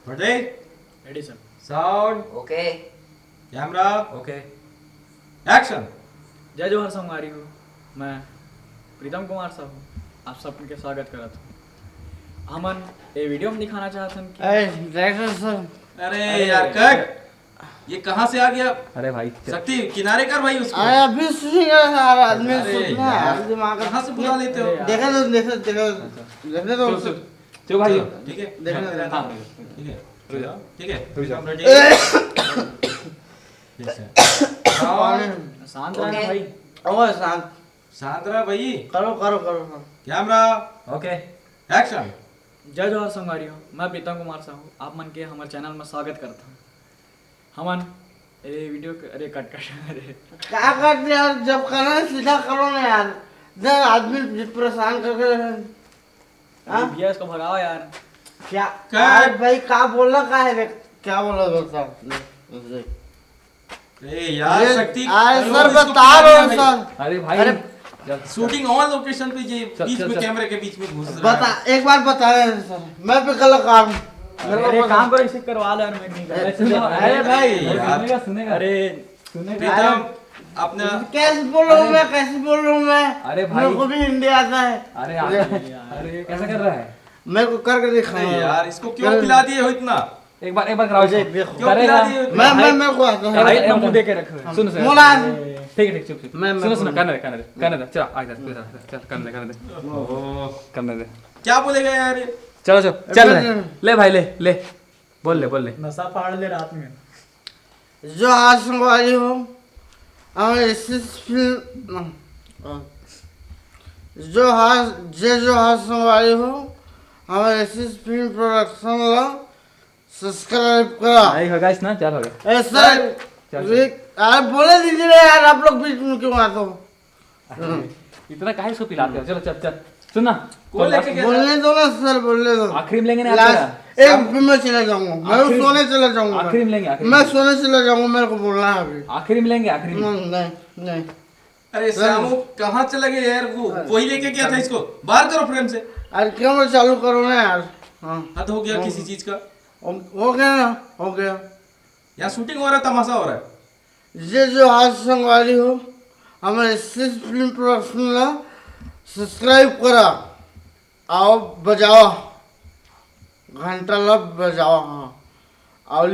Ready? Ready sir. Sound. Okay Camera. Okay Action. जय जोहर संगवारी हो, मैं प्रीतम कुमार साहब आप सबके स्वागत करत हूँ। हमन ये वीडियो में दिखाना चाहते हैं कि अरे डायरेक्टर सर अरे यार कट। ये कहाँ से आ गया? अरे भाई शक्ति किनारे कर भाई उसको। अरे अभी सुनेगा सारा आदमी अरे सुनना यार, है दिमाग कहाँ से बुला लेते हो? देखा तो देखने दो तो भाई ठीक है देखने दो। हाँ ठीक है रुक जाओ। ठीक है रुक जाओ। ready? ठीक है Sound. शांत रहना ओके। भाई। ओ शांत शांत रहा भाई। करो करो करो कैमरा ओके एक्शन। जय जोहर संगवारी हो, मैं प्रीतम कुमार साहब आप मन के हमारे चैनल में स्वागत करता हूँ। हमन ये वीडियो अरे कट अरे क्या करते यार जब करना है सीधा करो ना यार जब आदमी परेशान करके हाँ? भैया इसको भगाओ यार। क्या क्या? अरे भाई क्या बोलना क्या है क्या बोला दोस्त ए यार शक्ति अरे करो सर इसको बता किनारे रहे हो भाई। सर अरे भाई अरे, चल, शूटिंग ऑन लोकेशन पे ये चल, बीच चल, में चल। कैमरे के बीच में घुस रहा बता है। एक बार बता रहे हैं सर मैं भी कलाकार हूँ मेरे को अरे पता- काम करो इसे करवा लो यार मैं नहीं कर सुनो, अरे भाई यार। सुनेगा सुनेगा अरे सुनेगा प्रीतम अपना कैसे बोल रहा हूँ मैं कैसे बोल रहा हूँ मैं अरे भाई। मेरे को भी हिंदी आता है अरे अरे कैसा कर रहा है मेरे को करके दिखाओ अरे यार इसको क्यों पिला दिए हो इतना? एक बार कराओ इसको। देखो। क्यों करेगा पिला दिए हो इतना? मैं मेरे को आता है भाई इतना मुंह दे के रखो। सुनो सुनो मोला ठीक है चुप चुप मैं- सुनो सुनो करने दे चल आ जा चल करने दे ओह, करने दे क्या बोलेगा यार ये? चलो चलो चल रहे ले भाई ले बोल ले नशा फाड़ ले रात में। जो आशंकवादी हो हमें इस फिल्म जो आशंकवादी हो हमें इस फिल्म प्रोडक्शन ला सब्सक्राइब करा नहीं होगा इस ना चल हो गया ऐसा यार बोले दीजिए ना यार आप लोग बीच में क्यों आते हो इतना काहे इसको पिलाते हो चलो चल सुन ना कौन लेके गया? बोलने दो ना सर बोलने दो आखिरी में लेंगे ना लास्ट एक भी मैं चला जाऊंगा मैं आखिरी- सोने चला जाऊंगा आखिरी में लेंगे आखिरी मैं सोने चला जाऊंगा मेरे को बोलना है अभी आखिरी में लेंगे आखिरी में नहीं नहीं अरे श्यामू कहाँ चला गया यार? वो वही लेके गया था इसको। बाहर करो फ्रेम से। अरे कैमरा चालू करो ना यार हाँ हद हो गया किसी चीज का। हो गया ना हो गया यहाँ शूटिंग हो रहा है, तमाशा हो रहा है। ये जो आज संगवारी हो हमारे सिर्फ फिल्म प्रोडक्शन ला सब्सक्राइब करा आओ बजाओ घंटा ला बजाओ हाँ आओ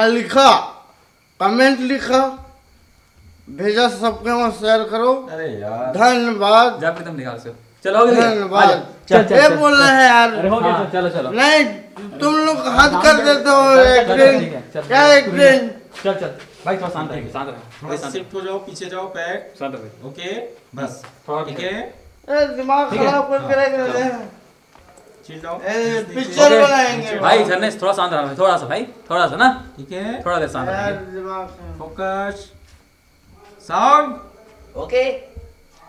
लिखा कमेंट लिखा भेजा सबके वहाँ शेयर करो अरे यार धन्यवाद जा प्रीतम निकाल से चलो हो गया धन्यवाद चल ये बोल रहे हैं यार अरे हो गया चलो नहीं तुम लोग हद कर देते हो एक्टिंग क्या एक्टिंग चल भाई थोड़ा शांत रहिए शांत थोड़ा रहिए शिफ्ट हो जाओ, पीछे जाओ, पैक। शांत रहिए ओके बस थोड़ा ठीक है। ए, दिमाग ठीक है। खराब करके रख रहे हैं चिल डाउन। ए, पिक्चर बनाएंगे भाई झरनेश थोड़ा शांत रहा थोड़ा सा भाई थोड़ा सा ना ठीक है थोड़ा देर शांत यार रहिए दिमाग खराब। Focus sound okay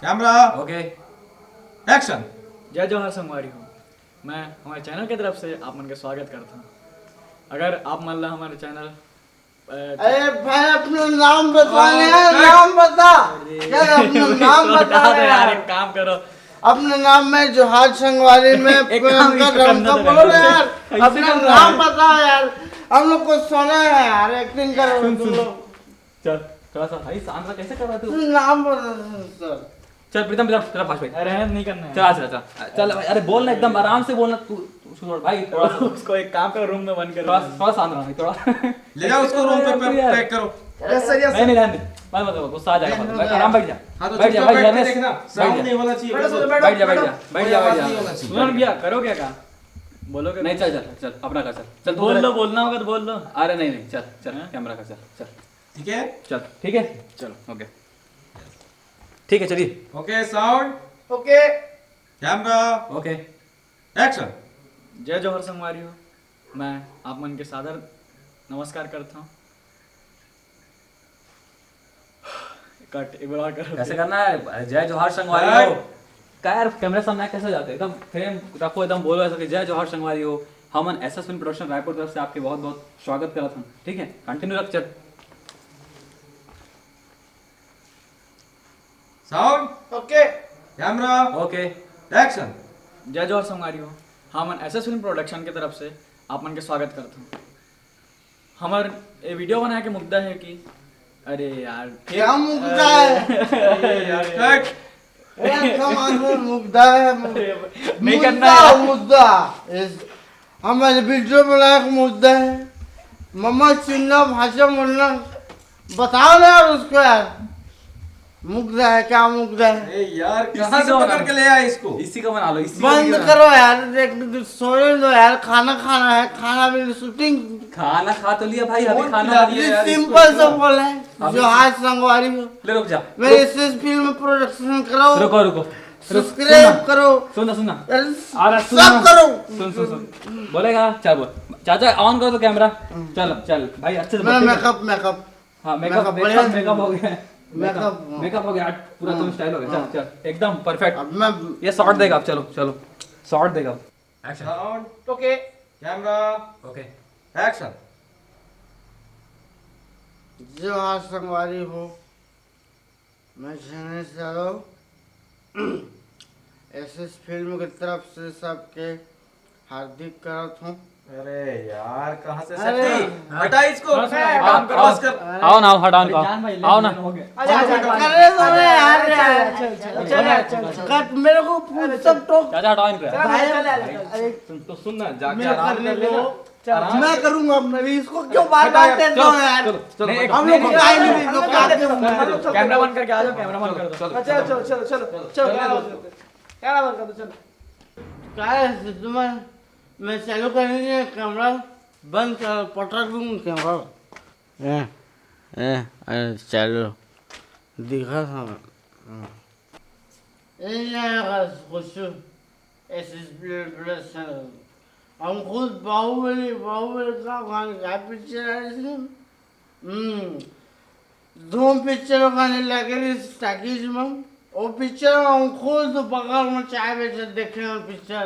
camera okay action. जय जोहर संगवारी हो, मैं हमारे चैनल की तरफ से आप मन का स्वागत करता हूँ। अगर आप मान लो हमारे चैनल अरे भाई अपना नाम बता यार नाम बता यार अपना नाम बता यार यार एक काम करो। अपने नाम में जो हाथ संगवारी में एक काम उनका इसको रंग करना का तो बोलो है। यार ऐसे अपना कर रहा नाम है। बता यार हम लोग को सोना है यार एक्टिंग करो तुम लोग चल थोड़ा सा भाई शांत रहा कैसे कर रहा तू नाम बता सर चल प्रीतम तेरा फास्ट भाई अरे नहीं करना है। चल भाई अरे बोलना एकदम आराम से बोलना तू छोड़ भाई थोड़ा सा उसको एक काम करो रूम में बंद करो। थोड़ा शांत रहा भाई थोड़ा ले जाओ उसको रूम पे यार। पैक करो। नहीं नहीं रहने दे मत गुस्सा आ जाएगा मत आराम बैठ जा हाँ तो बैठ जा चुपचाप भाई बैठ के झरनेश देखना, बैठ साउंड जा नहीं होना चाहिए। बैठो, बस। बैठो, बैठ जा बैठ जा बैठ जा बैठ कोई आवाज नहीं जा होना चाहिए। सुन भैया करो क्या काम बोलोगे? नहीं चल चल चल अपना कर चल बोल लो, बोलना होगा तो बोल लो। अरे नहीं नहीं चल चल कैमरा का चल ठीक है चल ठीक है चलो ओके ठीक है चलिए okay sound okay camera okay action. जय जौहर संगवारी हो, मैं आप मन के सादर नमस्कार करता हूँ। कट एक बार और करो। कैसे करना है जय जोहार संगवारी हो क्या यार कैमरे सामने कैसे जाते एकदम फ्रेम रखो एकदम बोलो ऐसा कि जय जोहार संगवारी हो हमन एसएस फिल्म प्रोडक्शन रायपुर तरफ से आपके बहुत बहुत स्वागत करत हूँ ठीक है कंटिन्यू रख चल sound okay camera okay action. जय जौहर संगवारी हो, हम एसएस फिल्म प्रोडक्शन की तरफ से आप मन के स्वागत करता हूँ। हमार ये वीडियो बनाए के मुद्दा है कि अरे यार क्या मुद्दा है? यार कट एकदम आगे मुद्दा है। नहीं करना मुद्दा है। मुद्दा हमारे वीडियो बनाने का मुद्दा है। मम्मा चिन्ना भाषा बोलना बताओ ना यार उसको यार। मुद्दा है, क्या मुद्दा है? ए यार कहाँ इसी से को पकड़ बना- के ले आए इसको? इसी को बना लो, इसी को बंद बना- करो यार, एक सोने दो यार, खाना खाना है, खाना भी शूटिंग। खाना खा तो लिया भाई, अभी कौन खाना खिला दिया यार इसको? सिंपल सा बोल है अभी- जो हाथ संगवारी हो। ले रुक जा, मेरे इस फिल्म प्रोडक्शन करो, रुको रुको, सब्सक्राइब करो, सुनना सुनना, अरे अरे सब सुनना। करो। सुन सुन सुन, बोलेगा चल बोल। चाचा ऑन करो तो कैमरा। चल चल भाई अच्छे से मैं बोल। मेकअप मेकअप हाँ makeup मेकअप बढ़िया मेकअप से- मेकअप हो गया, makeup, मेकअप हो गया, पूरा तुम स्टाइल हो गया। चल चल एकदम परफेक्ट। अब मैं ये शॉट देगा अब, चलो चलो शॉट देगा अब। Action. Sound okay camera okay action. जो हाथ संगवारी हो, मैं कहने से आ रहा हूँ एसएस फिल्म की तरफ से सबके हार्दिक करत हूँ। अरे यार कहाँ से अरे, सेट हटा इसको। थोड़ा सा काम काम कर करो। बस कर। आओ ना, हटा अरे जान भाई आओ ना। हो गया। करे दो रे यार, कट मेरे को सब टोक चाचा हटाओ इनको यार। भाई, अरे तो सुन ना जाके मैं आराम करने कर लेना। को मैं करूंगा अब, मैं इसको क्यों बार बार टेंशन हो यार। चलो नहीं, हम लोग को टाइम नहीं दो काट के कैमरा बंद करके आ जाओ, कैमरा बंद कर दो। चलो चलो चलो चलो चलो क्या बंद कर दो चलो। क्या है तुम्हें, मैं चालू करेंगे कैमरा बंद कर, पटक दूँ कैमरा। अरे चलो दिखा था कुछ ऐसे हम खुद बाहुबली का गाने का पिक्चर है इसमें। दो पिक्चरों गाने लगे इस टैकेज में। वो पिक्चर हम खुद बगल में चाय बेचे देखे हैं पिक्चर।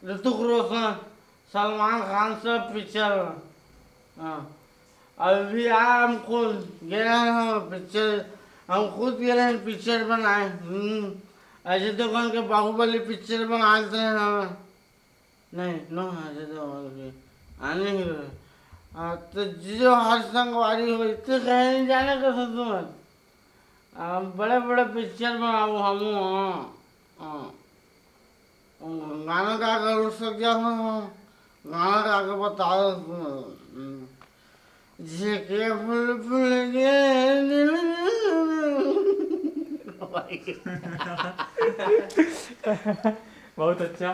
ऋतिक रोशन, सलमान खान सब पिक्चर। हाँ अभी हम खुद गए हैं पिक्चर, हम खुद गए हैं पिक्चर बनाए। अजय देवगन के बाहुबली पिक्चर बनाते हैं हमें। नहीं नो अजय देवगन के आने ही रहे। हाँ तो जो हर संगवारी हो इतने कहीं नहीं जाने का तुम्हें। बड़े बड़े पिक्चर बनाओ हम। हाँ गाना गा कर उठ सक जाओ। गाना गा के बता दो झेके फूल फूल गे बहुत अच्छा।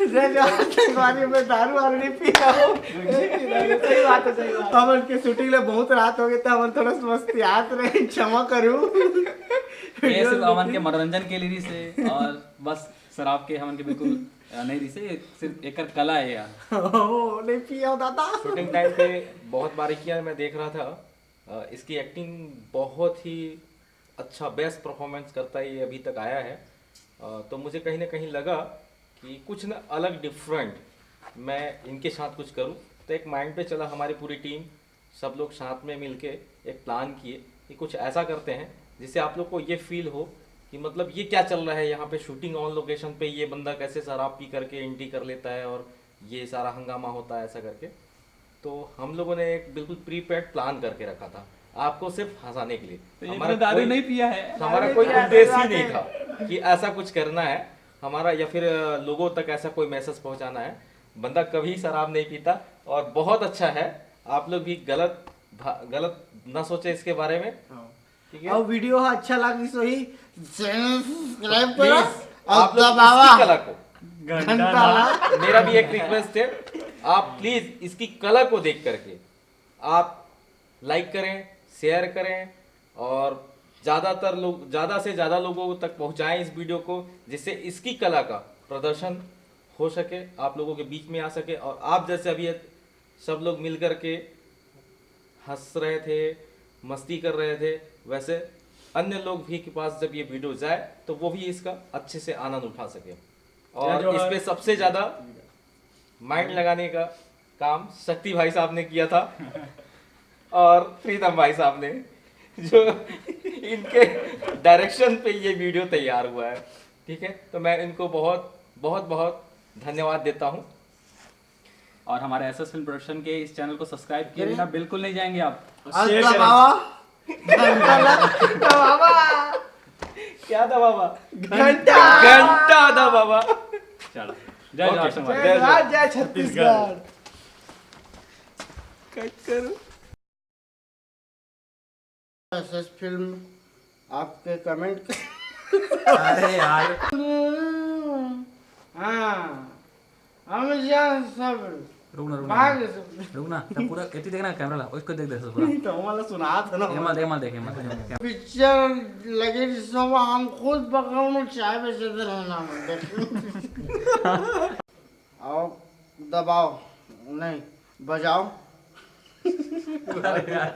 में दारू वारू नहीं पिया हो। सही बात है सही बात। हम उनके शूटिंग ले बहुत रात हो गई तो हम थोड़ा मस्ती याद रहे, क्षमा करूँ। ये सिर्फ अमन के मनोरंजन के लिए से और बस शराब के हमन के बिल्कुल नहीं दी से, सिर्फ एक कला है यार। नहीं पिया हो दादा। शूटिंग टाइम पे बहुत बारीकियां मैं देख रहा था। इसकी एक्टिंग बहुत ही अच्छा बेस्ट परफॉर्मेंस करता है ये अभी तक आया है। तो मुझे कहीं ना कहीं लगा कि कुछ ना अलग डिफरेंट मैं इनके साथ कुछ करूं। तो एक माइंड पे चला, हमारी पूरी टीम सब लोग साथ में मिलके एक प्लान किए कि कुछ ऐसा करते हैं जिससे आप लोग को ये फील हो कि मतलब ये क्या चल रहा है यहाँ पे शूटिंग ऑन लोकेशन पे। ये बंदा कैसे शराब पी करके एंट्री कर लेता है और ये सारा हंगामा होता है ऐसा करके। तो हम लोगों ने एक बिल्कुल प्रीपेड प्लान करके रखा था आपको सिर्फ हंसाने के लिए। तो ये दारू नहीं पिया है। हमारा कोई उद्देश्य ही नहीं था कि ऐसा कुछ करना है हमारा या फिर लोगों तक ऐसा कोई मैसेज पहुंचाना है। बंदा कभी शराब नहीं पीता और बहुत अच्छा है। आप लोग भी गलत ना सोचे इसके बारे में, ठीक है? और वीडियो अच्छा लगी सो ही चैनल सब्सक्राइब करो प्लीज और आप लोग दबावा इसकी कला को, घंटा। मेरा भी एक रिक्वेस्ट है, आप प्लीज इसकी कला को देख करके आप लाइक करें, शेयर करें और ज़्यादा से ज़्यादा लोगों तक पहुंचाएं इस वीडियो को, जिससे इसकी कला का प्रदर्शन हो सके, आप लोगों के बीच में आ सके। और आप जैसे अभी सब लोग मिल कर के हंस रहे थे, मस्ती कर रहे थे, वैसे अन्य लोग भी के पास जब ये वीडियो जाए तो वो भी इसका अच्छे से आनंद उठा सके। और इस पे सबसे ज़्यादा माइंड लगाने का काम शक्ति भाई साहब ने किया था और प्रीतम भाई साहब ने। जो इनके डायरेक्शन पे ये वीडियो तैयार हुआ है। ठीक है, तो मैं इनको बहुत बहुत बहुत धन्यवाद देता हूँ। और हमारे एसएस फिल्म प्रोडक्शन के इस चैनल को सब्सक्राइब किए बिना बिल्कुल नहीं जाएंगे आप। और दबावा दबावा क्या था बाबा? घंटा घंटा था बाबा। चलो, जय जवाहर संगवारी। जय जवाहर, जय छत्तीसगढ़। कट करो। एसएस फिल्म आपके कमेंट अरे यार हाँ हम जान सब रुकना भाग रुकना तब पूरा एती देखना कैमरा ला उसको देख दे पूरा। तो मला सुना था ना। एमल देख पिक्चर लगे जिसमें हम खुद बगल में चाय बेचते रहना आओ दबाओ नहीं बजाओ अरे यार